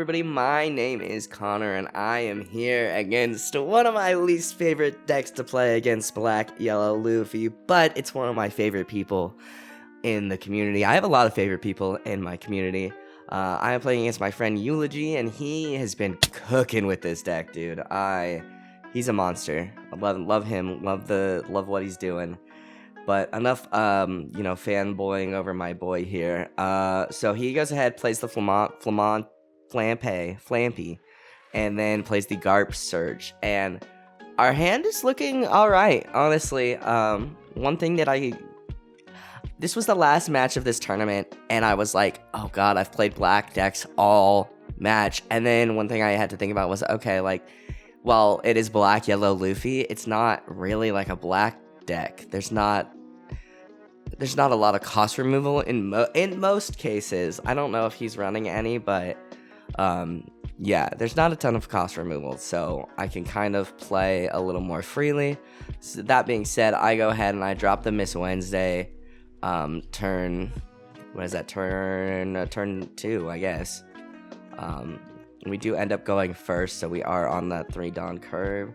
everybody, my name is Connor and I am here against one of my least favorite decks to play against Black Yellow Luffy, but it's one of my favorite people in the community. I have a lot of favorite people in my community. I am playing against my friend Eulogy and he has been cooking with this deck, dude. He's a monster. I love him, love what he's doing. But enough, fanboying over my boy here. So he goes ahead, plays the Flampy, and then plays the Garp Surge. And our hand is looking alright, honestly. One thing that this was the last match of this tournament, and I was like, oh god, I've played black decks all match. And then one thing I had to think about was, okay, well, it is Black Yellow Luffy, it's not really like a black deck. There's not a lot of cost removal in most cases. I don't know if he's running any, but yeah, there's not a ton of cost removal, so I can kind of play a little more freely. So that being said, I go ahead and I drop the Miss Wednesday turn 2, I guess. We do end up going first, so we are on that 3 Dawn curve,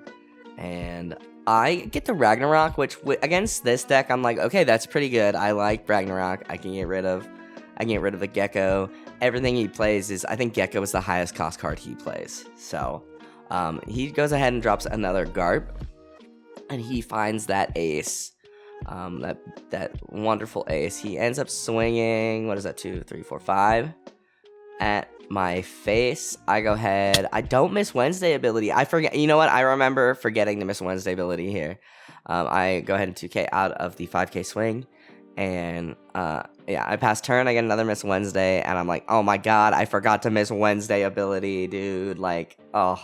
and I get the Ragnarok, which against this deck, I'm like, okay, that's pretty good. I like Ragnarok. I can get rid of the Gecko. Everything he plays is, I think Gecko is the highest cost card he plays. So, he goes ahead and drops another Garp, and he finds that ace, that wonderful ace. He ends up swinging, what is that, 2, 3, 4, 5, at my face. I go ahead. I don't miss Wednesday ability. I forget. You know what? I remember forgetting to miss Wednesday ability here. I go ahead and 2k out of the 5k swing. And yeah, I pass turn. I get another miss Wednesday. And I'm like, oh my god, I forgot to miss Wednesday ability, dude. Like, oh.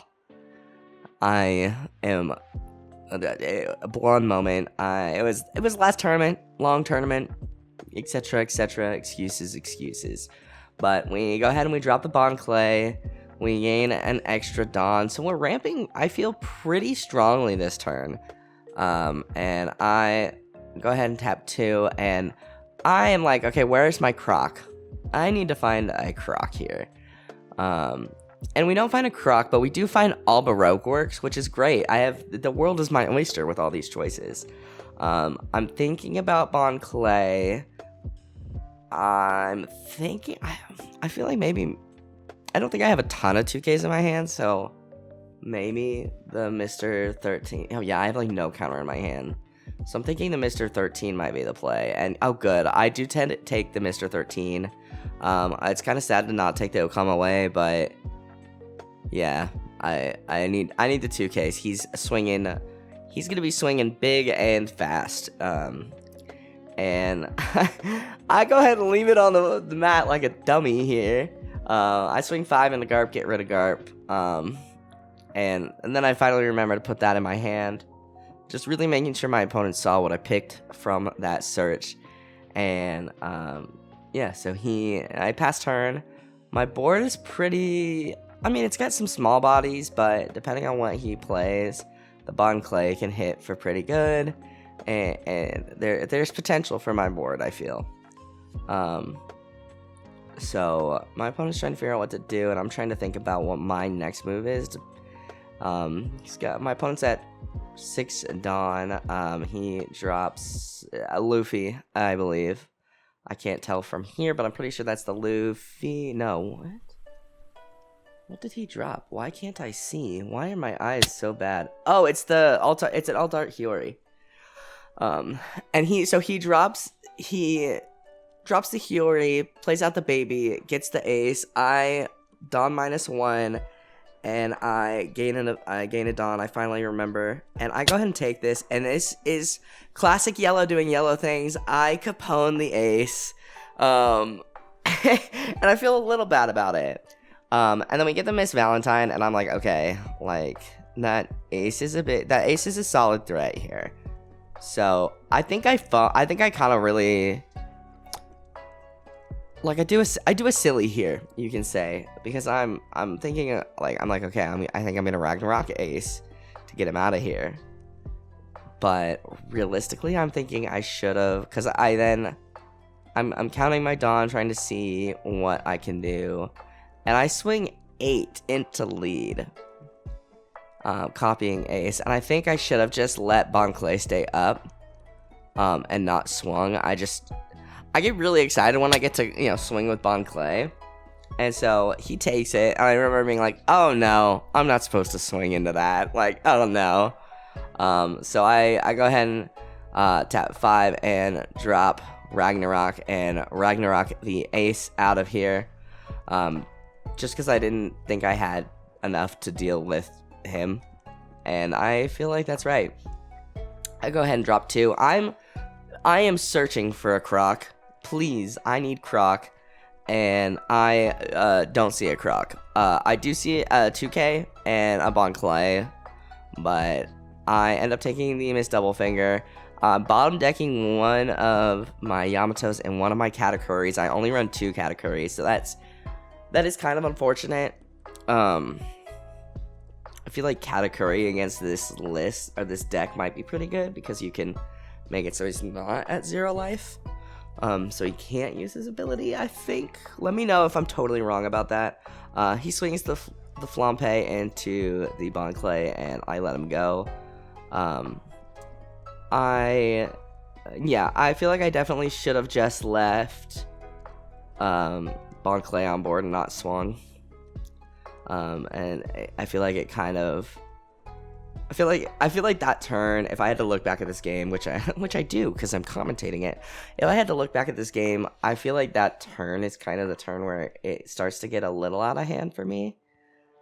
I am a blonde moment. It was last tournament. Long tournament. Etc. Etc. Excuses. But we go ahead and we drop the Bond Clay. We gain an extra Dawn. So we're ramping, I feel, pretty strongly this turn. And I go ahead and tap 2. And I am like, okay, where's my Croc? I need to find a Croc here. And we don't find a Croc, but we do find all Baroque works, which is great. The world is my oyster with all these choices. I'm thinking about Bond Clay. I'm thinking, I feel like maybe, I don't think I have a ton of 2Ks in my hand, so maybe the Mr. 13, oh yeah, I have like no counter in my hand, so I'm thinking the Mr. 13 might be the play, and oh good, I do tend to take the Mr. 13, it's kind of sad to not take the Okama away, but yeah, I need the 2Ks, he's gonna be swinging big and fast, and I go ahead and leave it on the mat like a dummy here. I swing 5 in the Garp, get rid of Garp. And then I finally remember to put that in my hand. Just really making sure my opponent saw what I picked from that search. And yeah, so I pass turn. My board is pretty, I mean, it's got some small bodies, but depending on what he plays, the Bond Clay can hit for pretty good. And there's potential for my board, I feel. So my opponent's trying to figure out what to do, and I'm trying to think about what my next move is. My opponent's at 6 Dawn. He drops Luffy, I believe. I can't tell from here, but I'm pretty sure that's the Luffy. No, what? What did he drop? Why can't I see? Why are my eyes so bad? Oh, it's an Alt-Art Hiyori. And he drops the Hiyori, plays out the baby, gets the ace. I Dawn -1, and I gain a Dawn. I finally remember, and I go ahead and take this. And this is classic Yellow doing Yellow things. I Capone the ace, and I feel a little bad about it. And then we get the Miss Valentine, and I'm like, okay, like that ace is a solid threat here. So I think I kind of really, like, I do a silly here, you can say, because I'm thinking like, okay, I think I'm gonna Ragnarok ace to get him out of here. But realistically, I'm thinking I should have, because I'm counting my Dawn, trying to see what I can do, and I swing 8 into lead. Copying ace. And I think I should have just let Bon Clay stay up and not swung. I get really excited when I get to, swing with Bon Clay. And so he takes it. And I remember being like, oh no, I'm not supposed to swing into that. Like, oh no. So I go ahead and tap 5 and drop Ragnarok and Ragnarok the ace out of here. Just because I didn't think I had enough to deal with him. And I feel like that's right. I go ahead and drop 2. I am searching for a Croc. Please, I need Croc. And I don't see a Croc. I do see a 2K and a Bon Clay, but I end up taking the Miss Double Finger. Bottom decking one of my Yamatos and one of my categories. I only run 2 categories, so that is kind of unfortunate. I feel like category against this list or this deck might be pretty good because you can make it so he's not at 0 life. So he can't use his ability, I think. Let me know if I'm totally wrong about that. He swings the Flampe into the Bon Clay, and I let him go. I feel like I definitely should have just left Bon Clay on board and not swung. And I feel like it kind of... I feel like that turn, if I had to look back at this game, which I do because I'm commentating it. If I had to look back at this game, I feel like that turn is kind of the turn where it starts to get a little out of hand for me.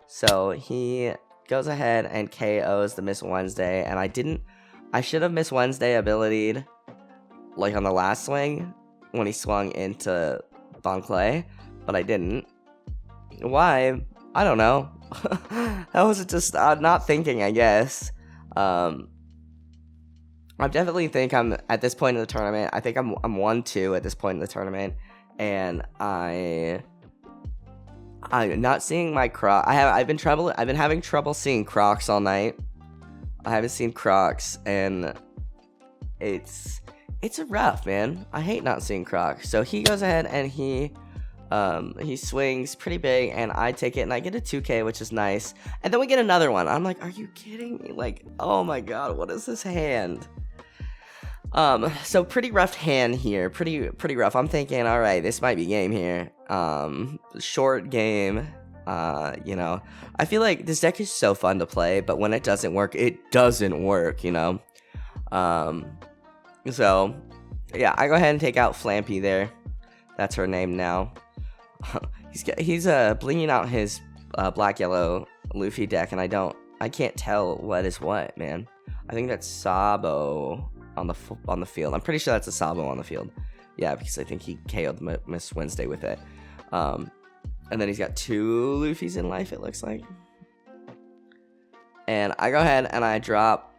So he goes ahead and KOs the Miss Wednesday, and I should have Miss Wednesday abilitied like on the last swing when he swung into Bon Clay, but I didn't. Why? I don't know. That was just not thinking, I guess. I definitely think I'm at this point in the tournament. I think I'm 1-2 at this point in the tournament, and I'm not seeing my Croc. I've been having trouble seeing Crocs all night. I haven't seen Crocs, and it's rough, man. I hate not seeing Crocs. So he goes ahead and he swings pretty big, and I take it, and I get a 2K, which is nice. And then we get another one. I'm like, are you kidding me? Like, oh my god, what is this hand? So pretty rough hand here. Pretty rough. I'm thinking, all right, this might be game here. Short game. I feel like this deck is so fun to play, but when it doesn't work, it doesn't work, So, yeah, I go ahead and take out Flampy there. That's her name now. He's blinging out his black-yellow Luffy deck, and I can't tell what is what, man. I think that's Sabo on the field. I'm pretty sure that's a Sabo on the field. Yeah, because I think he KO'd Miss Wednesday with it. And then he's got 2 Luffys in life, it looks like. And I go ahead and I drop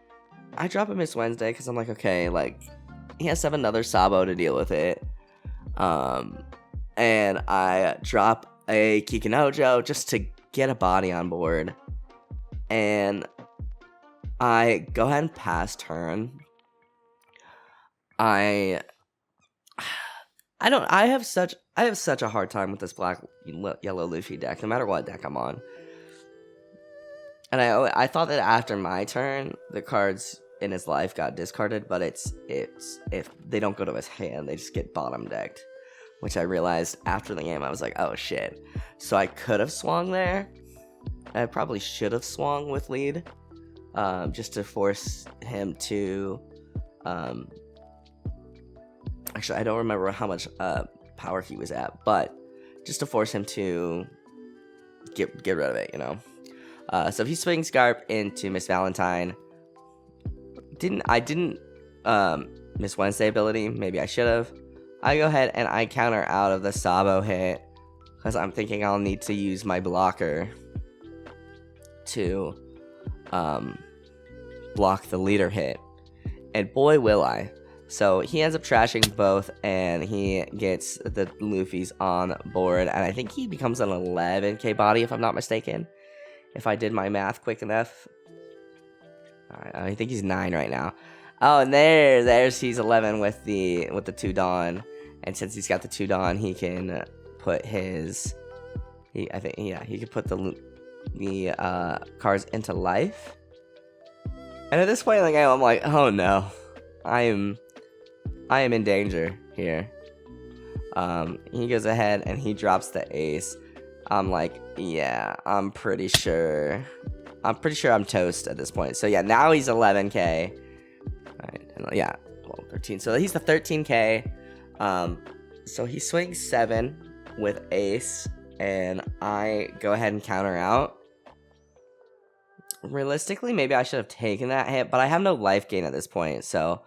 a Miss Wednesday because I'm like, okay, like, he has to have another Sabo to deal with it. And I drop a Kikinojo just to get a body on board. And I go ahead and pass turn. I have such a hard time with this black yellow Luffy deck, no matter what deck I'm on. And I thought that after my turn, the cards in his life got discarded, but it's if they don't go to his hand, they just get bottom decked. Which I realized after the game, I was like, oh shit. So I could have swung there. I probably should have swung with lead. Just to force him to... Actually, I don't remember how much power he was at, but just to force him to get rid of it, So if he swings Garp into Miss Valentine, I didn't Miss Wednesday ability. Maybe I should have. I go ahead and I counter out of the Sabo hit because I'm thinking I'll need to use my blocker to block the leader hit, and boy will I. So he ends up trashing both, and he gets the Luffy's on board, and I think he becomes an 11k body, if I'm not mistaken. If I did my math quick enough. I think he's 9 right now. Oh, and there's he's 11 with the 2 Dawn, and since he's got the 2 Dawn, he can put his I think, yeah, he could put the cards into life. And at this point in the game, I'm like, oh no, I am in danger here. He goes ahead and he drops the ace. I'm like, yeah, I'm pretty sure I'm toast at this point. So yeah, now he's 11k. Alright, yeah, 12, 13. So he's the 13k. So he swings 7 with ace, and I go ahead and counter out. Realistically, maybe I should have taken that hit, but I have no life gain at this point, so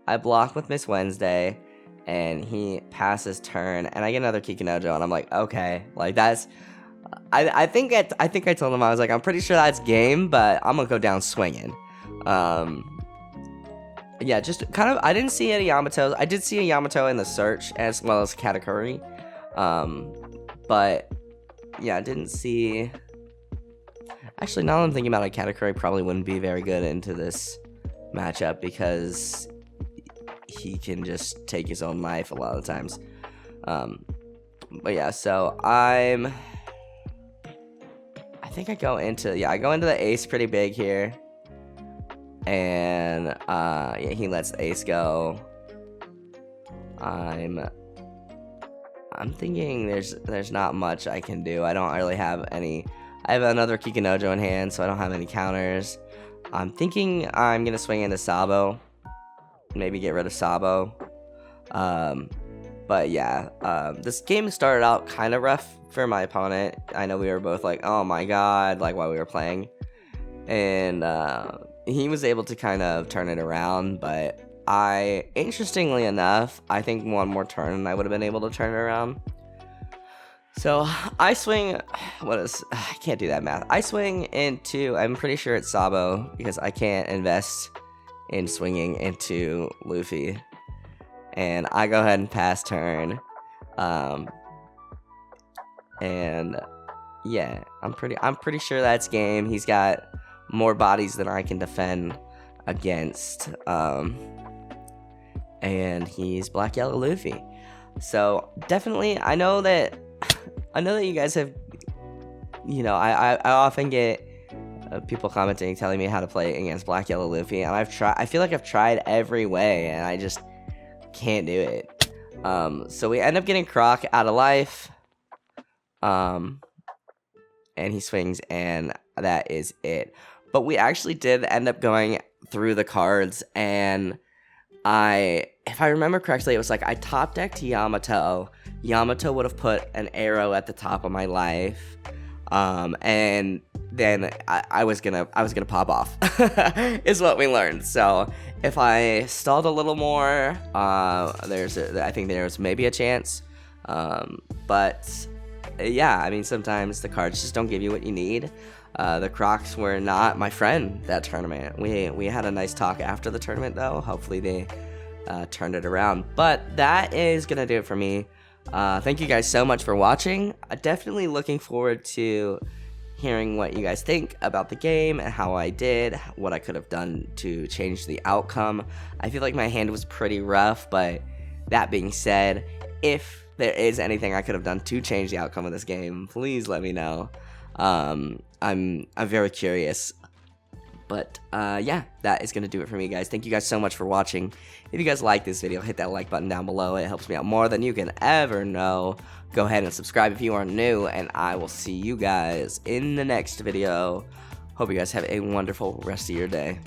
I block with Miss Wednesday, and he passes turn, and I get another Kikunojo, and I'm like, okay, like that's, I think I told him, I was like, I'm pretty sure that's game, but I'm gonna go down swinging. Yeah, just kind of, I didn't see any Yamatos. I did see a Yamato in the search as well as Katakuri, but yeah, I didn't see. Actually, now that I'm thinking about it, Katakuri probably wouldn't be very good into this matchup because he can just take his own life a lot of times. But yeah, so I think I go into the ace pretty big here, and yeah, he lets the ace go. I'm thinking there's not much I can do. I don't really have any. I have another Kikunojo in hand, so I don't have any counters. I'm thinking I'm gonna swing into Sabo, maybe get rid of Sabo. But yeah, this game started out kind of rough for my opponent. I know we were both like, oh my god, like while we were playing, and he was able to kind of turn it around. But interestingly enough, I think one more turn and I would have been able to turn it around. So I swing, I can't do that math. I swing into, I'm pretty sure it's Sabo, because I can't invest in swinging into Luffy. And I go ahead and pass turn. And yeah, I'm pretty sure that's game. He's got more bodies than I can defend against. And he's Black Yellow Luffy. So definitely, I know that you guys have, you know, I often get people commenting, telling me how to play against Black Yellow Luffy, and I feel like I've tried every way, and I just can't do it. So we end up getting Croc out of life, and he swings, and that is it. But we actually did end up going through the cards, and if I remember correctly, it was like I top decked Yamato. Yamato would have put an arrow at the top of my life, and then I was gonna pop off, is what we learned. So if I stalled a little more, I think there was maybe a chance, but yeah, I mean, sometimes the cards just don't give you what you need. The Crocs were not my friend that tournament. We had a nice talk after the tournament, though. Hopefully they turned it around. But that is gonna do it for me. Thank you guys so much for watching. Definitely looking forward to hearing what you guys think about the game and how I did, what I could have done to change the outcome. I feel like my hand was pretty rough, but that being said, if there is anything I could have done to change the outcome of this game, please let me know. I'm very curious. But yeah, that is going to do it for me, guys. Thank you guys so much for watching. If you guys like this video, hit that like button down below. It helps me out more than you can ever know. Go ahead and subscribe if you are new, and I will see you guys in the next video. Hope you guys have a wonderful rest of your day.